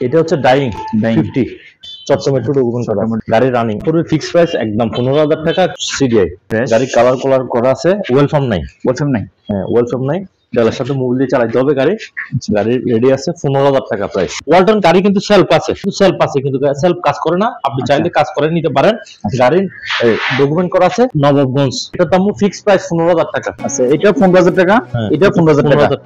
এটা হচ্ছে dyeing 50 Chittagong metro document করা গাড়ি রানিং পুরো ফিক্সড প্রাইস একদম 15,000 টাকা সিডিআই গাড়ি কালার করা আছে ওয়েলফার্ম নাই হ্যাঁ ওয়েলফার্ম নাই ডালার সাথে মোবাইল দিয়ে চালাতে হবে গাড়ি রেডি আছে 15,000 টাকা প্রাইস ওয়ালটন গাড়ি কিন্তু সেলফ আছে কিন্তু সেলফ কাজ করে না আপনি চাইলে কাজ করে নিতে পারেন গাড়ির ডকুমেন্ট করা আছে নবাবগঞ্জ এটা দাম ফিক্সড প্রাইস 15,000 টাকা আচ্ছা এটা 15,000 টাকা এটা 15,000 টাকা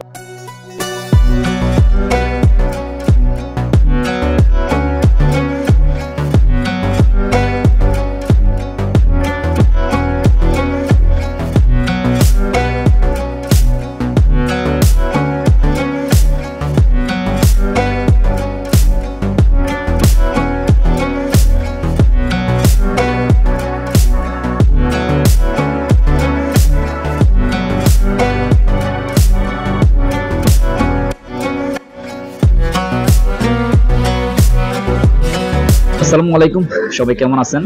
আসসালামু আলাইকুম সবাই কেমন আছেন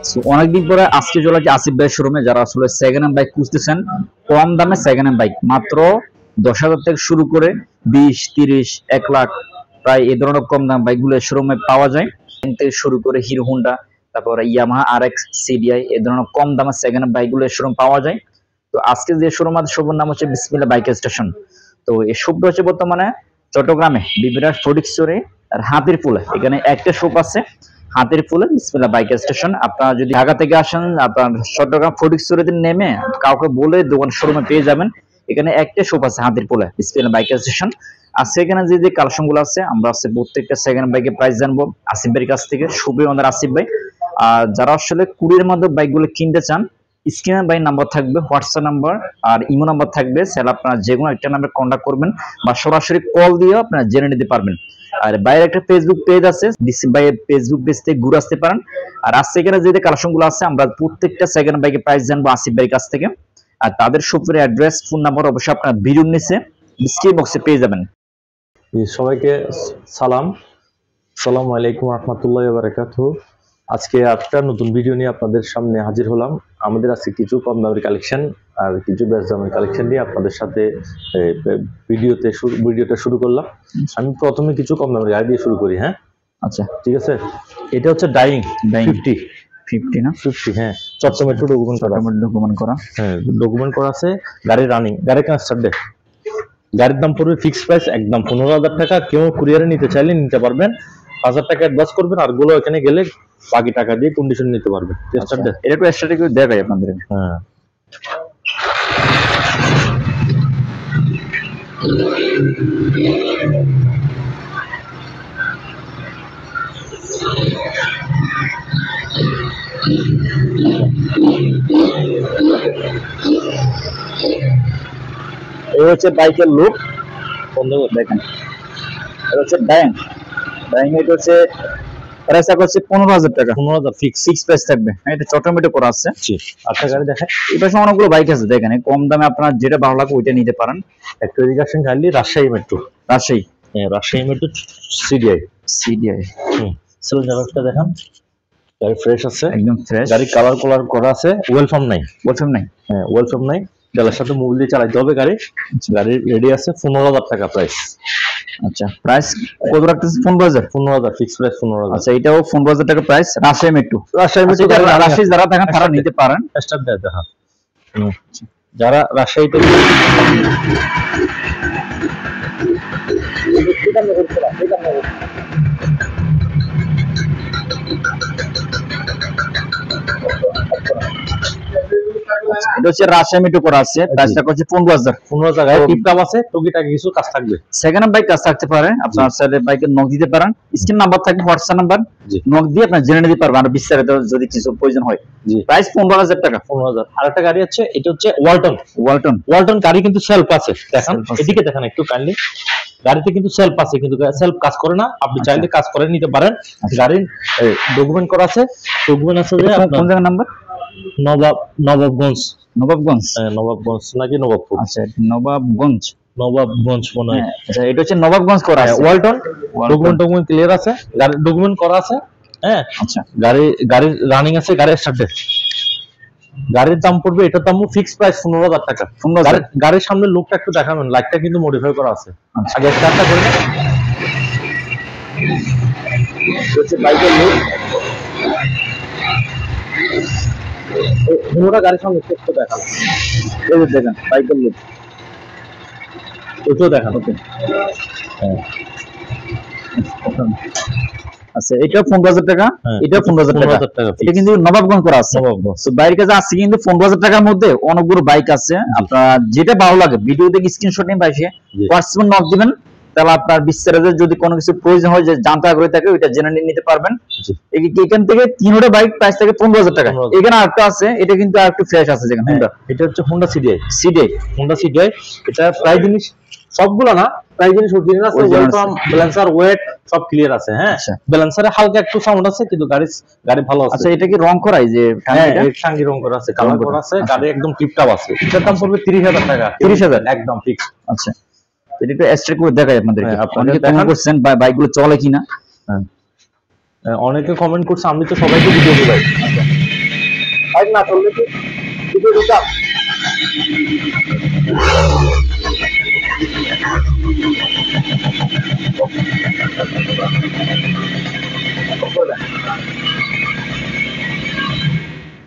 সো অনেকদিন পরে আজকে চলে আসি আসিফ ভাইয়ের শোরুমে যারা আসলে সেকেন্ড হ্যান্ড বাইক খুঁজতেছেন কম দামে সেকেন্ড হ্যান্ড বাইক মাত্র 10,000 থেকে শুরু করে 20, 30, 1 লাখ প্রায় এই ধরনের কম দাম বাইকগুলো শোরুমে পাওয়া যায় থেকে শুরু করে হিরো হোন্ডা তারপরে ইয়ামাহা RX CDI এই ধরনের কম দামে সেকেন্ড হ্যান্ড বাইকগুলো শোরুম পাওয়া যায়। তো আজকে যে শোরুম আছে শোরুমের নাম হচ্ছে বিসমিল্লাহ বাইক স্টেশন। তো এই শপটা হচ্ছে বর্তমানে চট্টগ্রামে বিবিরাট ফটিকছড়ি আর হাতিরপুলে এখানে একটা শপ আছে হাতিরপুলে বিসমিল্লাহ বাইক স্টেশন। আপনারা যদি ঢাকা থেকে আসেন আপনার চট্টগ্রাম ফটিকছড়িতে নেমে কাউকে বলে দোকান শোরুমে পেয়ে যাবেন। এখানে একটা শপ আছে হাতিরপুলে বিসমিল্লাহ বাইক স্টেশন। আর সেখানে যে কালেকশন গুলো আছে আমরা আছে প্রত্যেকটা সেকেন্ড বাইকের প্রাইস জানবো আসিফ ভাইয়ের কাছ থেকে। শুভই আমাদের আসিফ ভাই। আর যারা আসলে কুরিয়ার মাধ্যমে বাইকগুলো কিনতে চান স্ক্রিনে বাই নাম্বার থাকবে, হোয়াটসঅ্যাপ নাম্বার আর ইমো নাম্বার থাকবে, সেটা আপনারা যে কোনো একটা নাম্বারে কন্ট্যাক্ট করবেন বা সরাসরি কল দিয়ে আপনারা জেনে নিতে পারবেন। আর বাইরের একটা ফেসবুক পেজ আছে ডিসি বাইয়ের ফেসবুক পেজ থেকে ঘুরে আসতে পারেন। আর আজকে এখানে যে কালেকশন গুলো আছে আমরা প্রত্যেকটা সেকেন্ড বাইকের প্রাইস জানবো আসিফ ভাইয়ের কাছ থেকে। আর তাদের শপের অ্যাড্রেস ফোন নাম্বার অবশ্যই আপনারা ভিডিওর নিচে ডিসক্রিপশন বক্সে পেয়ে যাবেন। সবাইকে সালাম, আসসালামু আলাইকুম রাহমাতুল্লাহি ওয়া বারাকাতুহু। আজকে একটা নতুন ভিডিও নিয়ে আপনাদের সামনে হাজির হলাম। আমাদের আছে কিছু কম দামের কালেকশন আর কিছু বেশ দামের কালেকশন নিয়ে আপনাদের সাথে ভিডিওটা শুরু করলাম। আমি প্রথমে কিছু কম দামের গাড়ি দিয়ে শুরু করি। হ্যাঁ আচ্ছা ঠিক আছে। এটা হচ্ছে ডাইং 50 না 50 হ্যাঁ চট্টগ্রাম মেট্রো ডকুমেন্ট করা হ্যাঁ ডকুমেন্ট করা আছে গাড়ি রানিং গাড়ি কাস্টার ডে গাড়ির দাম পড়বে ফিক্সড প্রাইস একদম 15,000 টাকা। কেউ কুরিয়ারে নিতে চাইলে নিতে পারবেন, 1,000 টাকা অ্যাডভান্স করবেন আর গুলো এখানে গেলে বাকি টাকা দিয়ে কন্ডিশন নিতে পারবেন। এটা একটু এক্সট্রা টিকিট দেখাই আপনাদের। হ্যাঁ এই হচ্ছে বাইকের লুক বন্ধু দেখেন। এটা হচ্ছে ডাইং এটা হচ্ছে প্রাইস হচ্ছে 15,000 টাকা। 15,000 ফিক্স প্রাইস থাকবে। এটা চট্টগ্রামে করা আছে। আচ্ছা গাড়ি দেখেন এই পাশে অনেকগুলো বাইক আছে দেখেন কম দামে আপনারা যেটা ভালো লাগে ওইটা নিতে পারেন। একটা রিগার্শন গাড়ি রাজশাহী মেট্রো মেট্রো CDI সেল জায়গাটা দেখেন গাড়ি ফ্রেশ আছে একদম ফ্রেশ। গাড়ি কালার করা আছে ওয়েলফার্ম নাই হ্যাঁ ওয়েলফার্ম নাই ডালার সাথে মোবাইল দিয়ে চালাতে হবে গাড়ি রেডি আছে 15,000 টাকা প্রাইস। আচ্ছা প্রাইস কত রাখতেছে? 15,000 ফিক্স প্রাইস 15,000। আচ্ছা এটাও 15,000 টাকা প্রাইস। রাজশাহী মেট্রো রাজশাহী যারা থাকেন তারা নিতে পারেন। স্টার্ট দেয় দেখা যারা রাজশাহীতে এটা হচ্ছে রাজশাহী মেট্রো করা আছে। প্রাইসটা হচ্ছে 15,000 টাকা। টিপটাপ আছে টুকিটাকি কিছু কাজ থাকবে। সেকেন্ড হ্যান্ড বাইক কাজ থাকতে পারে আপনার সাথে বাইকের নক দিতে পারেন। স্ক্রিন নাম্বার থাকবে, হোয়াটসঅ্যাপ নাম্বার নক দিয়ে আপনি জেনে নিতে পারবেন আর বিস্তারিত যদি কিছু প্রয়োজন হয়। প্রাইস 15,000 টাকা। 15,000। আরেকটা গাড়ি আছে এটা হচ্ছে ওয়ালটন গাড়ি কিন্তু সেলফ আছে দেখেন এদিকে দেখেন একটু কাইন্ডলি গাড়িতে কিন্তু সেলফ আছে কিন্তু সেলফ কাজ করে না আপনি চাইলে কাজ করে নিতে পারেন। গাড়ির ডকুমেন্ট করা আছে যে কোন জায়গার নাম্বার নবাবগঞ্জ নাকি নবাবপুর? আচ্ছা নবাবগঞ্জ মনে হয়। আচ্ছা এটা হচ্ছে নবাবগঞ্জ করা আছে। ওয়ালটন ডকুমেন্ট ক্লিয়ার আছে গাড়ির ডকুমেন্ট করা আছে। হ্যাঁ আচ্ছা গাড়ি রানিং আছে গাড়ি স্টার্টেড গাড়ির দাম পড়বে এটার দাম ফিক্সড প্রাইস 15,000 টাকা। গাড়ির সামনে লুকটা একটু দেখাবেন লাইটটা কিন্তু মডিফাই করা আছে। আগে স্টার্টটা করে হচ্ছে বাইকের লুক, পুরোটা গাড়ির সঙ্গে একটু দেখান, এই যে দেখেন বাইকের লুক, এটাও দেখান। ওকে, হ্যাঁ আচ্ছা, এটা 15,000 টাকা, এটা 15,000 টাকা, এটা কিন্তু নবাবগঞ্জ করা আছে। তো বাইরের কাছে আছে কিন্তু 15,000 টাকার মধ্যে অনেকগুলো বাইক আছে। আপনার যেটা ভালো লাগে ভিডিও দেখে স্ক্রিনশট নিয়ে বাইকে হোয়াটসঅ্যাপে নক দিবেন, তাহলে আপনার বিস্তারিত যদি কোনো কিছু প্রয়োজন হয়, যে জানতে আগ্রহী থাকে, ওইটা জেনে নিতে পারবেন। এখান থেকে 3টা বাইক প্রাইস থাকে 15,000 টাকা। এখানে আরেকটা আছে, এটা কিন্তু আরেকটু ফ্রেশ আছে। যেখানে এটা হচ্ছে হোন্ডা সিডিআই, হোন্ডা সিডিআই। এটা প্রায় জিনিস সবগুলো না, প্রায় জিনিস অরিজিনাল আছে, ওয়েলকাম, ব্যালেন্সার, ওয়েট সব ক্লিয়ার আছে। হ্যাঁ, ব্যালেন্সারে হালকা একটু সাউন্ড আছে, কিন্তু গাড়ি ভালো আছে। আচ্ছা, এটা কি রং করা? এই যে টাঙ্গি রং করা আছে, কালার করা আছে, গাড়ি একদম টিপটপ আছে। এটার দাম পড়বে 30,000 টাকা। 30,000 একদম ফিক্স। আচ্ছা, এটা একটু এক্সট্রা করে দেখাই আপনাদেরকে। আপনারা কমেন্ট করছেন বাইকগুলো চলে কিনা। অনেকে কমেন্ট করছে, আমি তো সবাইকে ভিডিও দিই ভাই। বাইক না চললে কি ভিডিও দিতাম?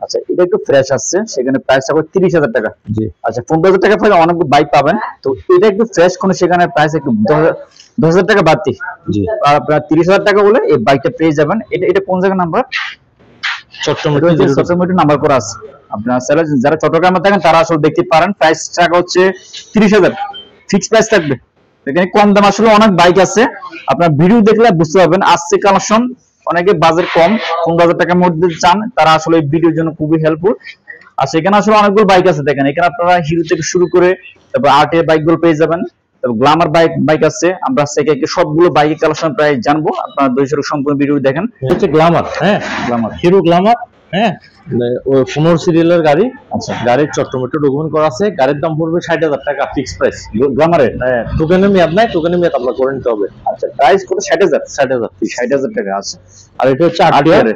আচ্ছা, এটা একটু ফ্রেশ আসছে, সেখানে প্রাইস হবে 30,000 টাকা। জি। আচ্ছা, 15,000 টাকা পরে অনেক বাইক পাবেন, তো এটা একটু ফ্রেশ কোন, সেখানে প্রাইস একটু 10,000 টাকা বাড়তি। জি। আর আপনার 30,000 টাকা বলে এই বাইকটা পেয়ে যাবেন। এটা কোন জায়গার নাম্বার? চট্টগ্রাম নাম্বার করা আছে। আপনার যারা চট্টগ্রামে থাকেন তারা আসলে দেখতে পারেন। প্রাইস টাকা হচ্ছে 30,000, ফিক্সড প্রাইস থাকবে। এখানে কম দাম আসলে অনেক বাইক আছে, আপনার ভিডিও দেখলে বুঝতে পারবেন। আসছে কালেকশন, অনেকে বাজেট কম 15,000 টাকার মধ্যে চান, তারা আসলে এই ভিডিওর জন্য খুবই হেল্পফুল। আর সেখানে আসলে অনেকগুলো বাইক আছে। দেখেন এখানে আপনারা হিরো থেকে শুরু করে তারপর আরটিআর বাইকগুলো পেয়ে যাবেন, তারপর গ্ল্যামার বাইক আছে। আমরা সবগুলো বাইকের কালেকশন প্রায় জানবো, আপনারা দর্শক সম্পূর্ণ ভিডিও দেখেন। হচ্ছে গ্ল্যামার, হ্যাঁ গ্ল্যামার, হিরো গ্ল্যামার, হ্যাঁ 15 সিরিয়ালের গাড়ি। আচ্ছা, গাড়ির চট্টমেট্রো ডকুমেন্ট করা আছে। গাড়ির দাম পড়বে 60,000 টাকা, ফিক্স প্রাইস। গ্ল্যামারের টোকেনের মেয়াদ নাই, টোকেনের মেয়াদ আপনার করে নিতে হবে। আচ্ছা, প্রাইস কত? 60,000 টাকা আছে। আর এটা হচ্ছে আরটিআর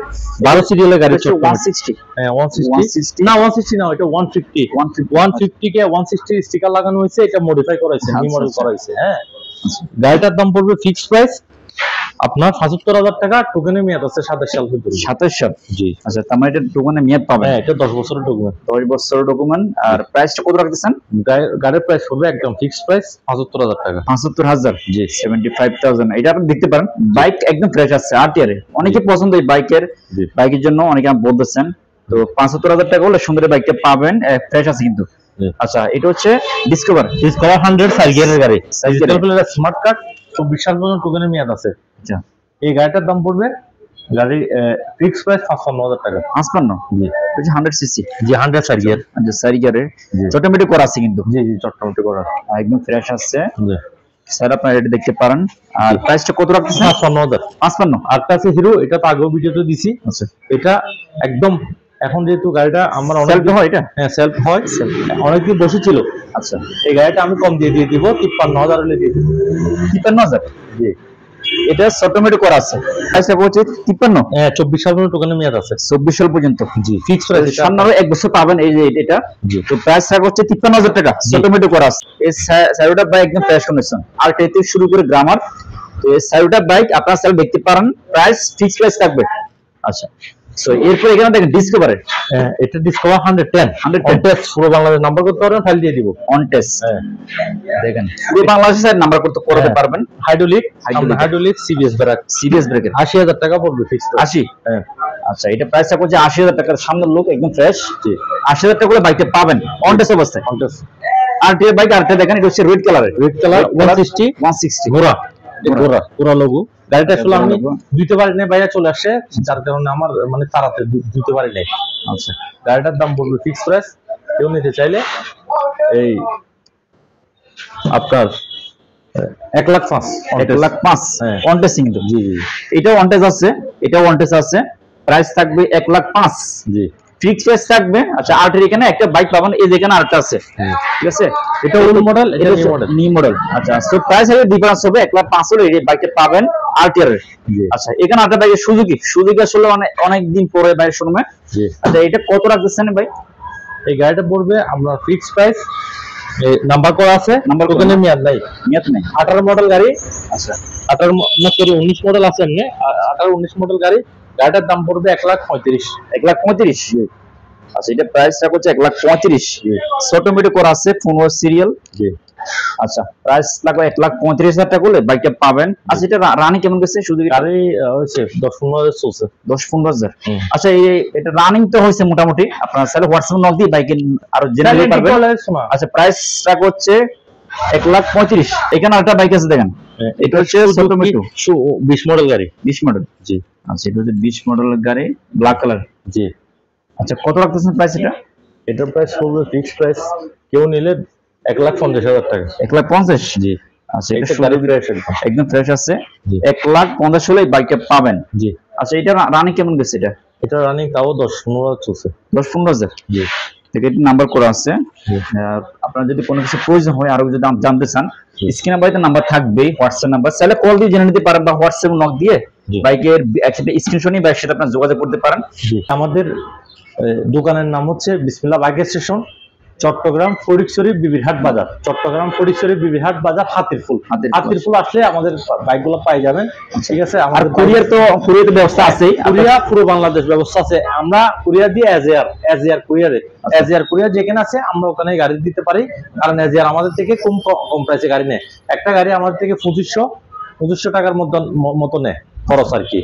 12 সিরিয়ালের গাড়ি, 160। হ্যাঁ 160 না, 160 না, এটা 150 কে 160 স্টিকার লাগানো হয়েছে, এটা মডিফাই করা হয়েছে, নিউ মডেল করা হয়েছে। হ্যাঁ, গাড়িটার দাম পড়বে ফিক্স প্রাইস আপনার 75,000 টাকা, টোকেনের মেয়াদ আছে 27 সাল পর্যন্ত। 27 সাল? জি। আচ্ছা, তার মানে এটা টোকেনের মেয়াদ পাবে। হ্যাঁ, এটা 10 বছরের ডকুমেন্ট। 10 বছরের ডকুমেন্ট। আর প্রাইসটা কত রাখতেছেন? গাড়ির প্রাইস পড়বে একদম ফিক্স প্রাইস 75,000 টাকা। 75,000? জি, 75,000। এটা আপনি দেখতে পারেন, বাইক একদম ফ্রেশ আছে আরটিআর। অনেকে পছন্দ এই বাইকের জন্য, অনেকে বলতেছেন। তো 75,000 টাকা হলে সুন্দর বাইকটা পাবেন, ফ্রেশ আছে কিন্তু। আচ্ছা, এটা হচ্ছে ডিসকভার 100 সাইড গিয়ারের গাড়ি, স্মার্ট কার্ড, 24 সাল পর্যন্ত টোকেনের মেয়াদ আছে। আচ্ছা, এই গাড়িটার দাম পড়বে, গাড়ির ফিক্স প্রাইস 55,000 টাকা। 55? জি। এটা 100 সিসি? জি, 100 সাইড গিয়ার। আচ্ছা, সাইড গিয়ারের চট্টমেট্রো করা আছে কিন্তু। জি জি, চট্টমেট্রো করা একদম ফ্রেশ আছে। জি স্যার, আপনারা এটা দেখতে পারেন। আর প্রাইসটা কত রাখতেছেন? 55,000। 55? আরেকটা আছে হিরো, এটা তো আগেও ভিডিওতে দিছি। আচ্ছা, এটা একদম এখন যেহেতু গাড়িটা আমার সেলফ হয়, এটা হ্যাঁ সেলফ হয়, অনেকদিন বসেছিল। আচ্ছা, এই গাড়িটা আমি কম দিয়ে দিব, 53,000 হলে দিয়ে দিব। 53,000? জি। এটা চট্টমেট্রো করা আছে, প্রাইসটা হচ্ছে 53? হ্যাঁ, 24 সাল পর্যন্ত টোকেনের মেয়াদ আছে। 24 সাল পর্যন্ত? জি, ফিক্স প্রাইস। সামনে আরো 1 বছর পাবেন এই যে এটা। তো প্রাইস হচ্ছে 53,000 টাকা, চট্টমেট্রো করা আছে। এই সাইরোটা বাইক একদম ফ্রেশ কন্ডিশন, আর থেকে শুরু করে গ্রামার। তো এই সাইরোটা বাইক আপনারা স্যার দেখতে পারেন, প্রাইস ফিক্স প্রাইস থাকবে। আচ্ছা, সো এরপর এখানে দেখেন ডিসকভারের। এটা ডিসকভার 110 টেস্ট, পুরো বাংলাদেশ নাম্বার করতে পারবেন, ফাইল দিয়ে দিব অন টেস্ট। দেখেন পুরো বাংলাদেশের নাম্বার করতে পারবেন। হাইড্রোলিক সিবিএস ব্রেকের 80,000 টাকা পড়বে ফিক্স। 80? হ্যাঁ। আচ্ছা, এটা প্রাইসটা করছে 80,000 টাকার। সামনের লোক একদম ফ্রেশ। 80,000 টাকা করে বাইকটা পাবেন অন টেস্ট অবস্থায়। আরটিআর বাইক, আরটিআর দেখেন, এটা হচ্ছে রেড কালার 160 পুরো লোগো। গাড়িটা আসলে আমি ধুইতে পারি না, বাইরে চলে আসে, যার কারণে আমার মানে তাড়াতাড়ি ধুইতে পারি নাই। আচ্ছা, গাড়িটার দাম পড়বে ফিক্স প্রাইস। কেউ নিতে চাইলে এই আপনার 1,05,000। 1,05,000 অন টেস্ট কিন্তু। জি জি, এটাও অন টেস্ট আছে, এটাও অন টেস্ট আছে। প্রাইস থাকবে 1,05,000। জি, ফিক্স প্রাইস থাকবে। আচ্ছা, আরটিআর এখানে একটা বাইক পাবেন, এই যেখানে আরেকটা আছে। ঠিক আছে, এটা ওল্ড মডেল, এটা নিউ মডেল। আচ্ছা, সো প্রাইস এর ডিফারেন্স হবে 1,05,000 এই বাইকটা পাবেন আরটিআর এর। আচ্ছা, এখানে আরেকটা বাইক সুজুকি আসলে অনেক দিন পরে বাইক শোরুমে। আচ্ছা, এটা কত রাখতেছেন ভাই? এই গাড়িটা পড়বে আমরা ফিক্স প্রাইস নাম্বার করা আছে, নাম্বার ওখানে মেয়াদ নাই। মেয়াদ নেই। 18 মডেল গাড়ি। আচ্ছা 18 না সরি 19 মডেল আছে এমনি। 18 19 মডেল গাড়ি। গাড়িটার দাম পড়বে 1,35,000। 1,35,000। আচ্ছা এটা প্রাইসটা হচ্ছে 1,35,000। অটোমেটিক করা আছে, 15 সিরিয়াল। জি। আচ্ছা প্রাইস লাগবে 1,35,000 টাকা করলে বাইকটা পাবেন। আচ্ছা এটা রানিং কেমন গেছে? শুধু গাড়ি হচ্ছে 10-15 চলছে। 10-15,000। আচ্ছা এটা রানিং তো হয়েছে মোটামুটি। আপনারা চাইলে হোয়াটসঅ্যাপ নক দিয়ে বাইকে আরো জেনে নিতে পারবেন। আচ্ছা প্রাইস টাকা হচ্ছে 1,35,000। এখানে একটা বাইক আছে দেখেন, এটা হচ্ছে অটোমেটিক 20 মডেল গাড়ি। 20 মডেল। জি। আচ্ছা এটা হচ্ছে 20 মডেলের গাড়ি, ব্ল্যাক কালার। জি। আচ্ছা কত রাখতেছেন প্রাইস এটা? এটার প্রাইস পড়বে ফিক্সড প্রাইস, কেউ নিলে 1,50,000 টাকা। 1,50,000। জি। আচ্ছা এটা গাড়ি ফ্রেশ একদম ফ্রেশ আছে। জি। 1,50,000 হলে বাইকটা পাবেন। জি। আচ্ছা এটা রানিং কেমন গেছে এটা? এটা রানিং তাও 10-15 চলছে। 10-15,000। জি। থেকে নাম্বার করা আছে। আপনারা যদি কোনো কিছু প্রয়োজন হয় আরো যদি জানতে চান, স্ক্রিনে বাড়িতে নাম্বার থাকবে, হোয়াটসঅ্যাপ নাম্বার, চাইলে কল দিয়ে জেনে নিতে পারেন বা হোয়াটসঅ্যাপ নক দিয়ে বাইকের একসাথে স্ক্রিনশট নিয়ে বাইকের সাথে আপনারা যোগাযোগ করতে পারেন। আমাদের দোকানের নাম হচ্ছে বিসমিল্লাহ বাইক স্টেশন, চট্টগ্রাম ফটিকছড়ি বিবিরহাট বাজার। চট্টগ্রাম ফটিকছড়ি বিবিরহাট বাজার, হাতিরপুল। হাতিরপুল আসলে আমাদের বাইকগুলো পাই যাবেন। ঠিক আছে। আর কুরিয়ার তো ব্যবস্থা আছে, কুরিয়ার পুরো বাংলাদেশ ব্যবস্থা আছে। আমরা কুরিয়ার দিয়ে এজিআর কুরিয়ারে, এজিআর কুরিয়ার যেখানে আছে আমরা ওখানে গাড়ি দিতে পারি। কারণ এজিআর আমাদের থেকে কম প্রাইসে গাড়ি নেয়। একটা গাড়ি আমাদের থেকে 2500 টাকার মতো নেয় খরচ আর কি।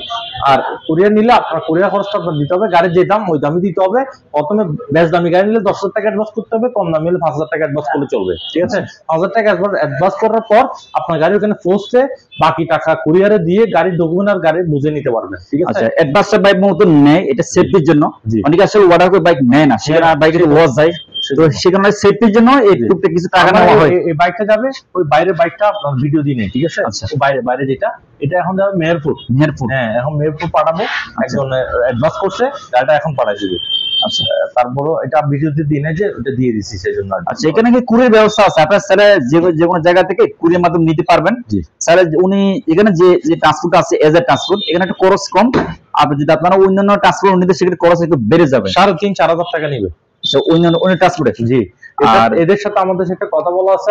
আর কুরিয়ার নিলে আপনার কুরিয়ার খরচটা আপনার দিতে হবে, গাড়ির যে দাম ওই দামই দিতে হবে। প্রথমে বেশ দামি গাড়ি নিলে 10,000 টাকা অ্যাডভান্স করতে হবে, কম দামি হলে 5,000 টাকা অ্যাডভান্স করলে চলবে। ঠিক আছে। 5,000 টাকা অ্যাডভান্স করার পর আপনার গাড়ি ওখানে পৌঁছে বাকি টাকা কুরিয়ারে দিয়ে গাড়ির ডকুমেন্ট আর গাড়ি বুঝে নিতে পারবেন। ঠিক আছে। আচ্ছা অ্যাডভান্সটা বাইক মতো নেয়, এটা সেফটির জন্য। অনেকে আসলে অর্ডার করে বাইক নেয় না, সেখানে বাইকে লস যায়। তো সেখানে সেফটির জন্য একটু কিছু টাকা নেওয়া হয়। এই বাইকটা যাবে ওই বাইরের বাইকটা আপনার ভিডিও দিয়ে নেই। ঠিক আছে। বাইরে যেটা, এটা এখন যাবে মেহেরপুর। হ্যাঁ এখন মেহেরপুর পাঠাবো। একজন অ্যাডভান্স করছে, গাড়িটা এখন পাঠাই দিবে। আচ্ছা তারপরও এটা ভিডিওতে দিয়ে নেই যে ওটা দিয়ে দিচ্ছি সেই জন্য। আচ্ছা এখানে কি কুরিয়ার ব্যবস্থা আছে? আপনার স্যার যে কোনো জায়গা থেকে কুরিয়ার মাধ্যমে নিতে পারবেন। স্যার উনি এখানে যে ট্রান্সপোর্ট আছে এজ এ ট্রান্সপোর্ট, এখানে একটা খরচ কম। আর যদি আপনারা অন্যান্য ট্রান্সপোর্ট নিতে সেক্ষেত্রে খরচ একটু বেড়ে যাবে। 3,500-4,000 টাকা নিবে অন্য ট্রান্সপোর্টে। জি। আর এদের সাথে আমাদের সাথে কথা বলা আছে,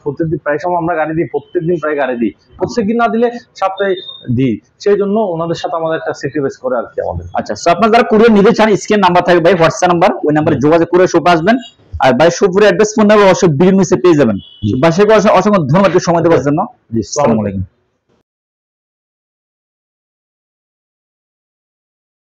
প্রত্যেকদিন প্রায় সময় আমরা গাড়ি দিই, প্রত্যেকদিন প্রায় গাড়ি দিই। প্রত্যেকদিন না দিলে সপ্তাহে দিই, সেই জন্য ওনাদের সাথে আমাদের একটা স্যাক্রিফাইস করে আর কি আমাদের। আচ্ছা আপনারা যারা কুরিয়ার নিতে চান, স্ক্রিন নাম্বার থাকবে ভাই, হোয়াটসঅ্যাপ নাম্বার, ওই নাম্বারে যোগাযোগ করে শপে আসবেন। আর ভাই শপের অ্যাড্রেস ফোন নাম্বার অবশ্যই ভিডিওর নিচে পেয়ে যাবেন। বাসায় অসংখ্য ধন্যবাদ সময় দেওয়ার জন্য। জি আসসালামু আলাইকুম।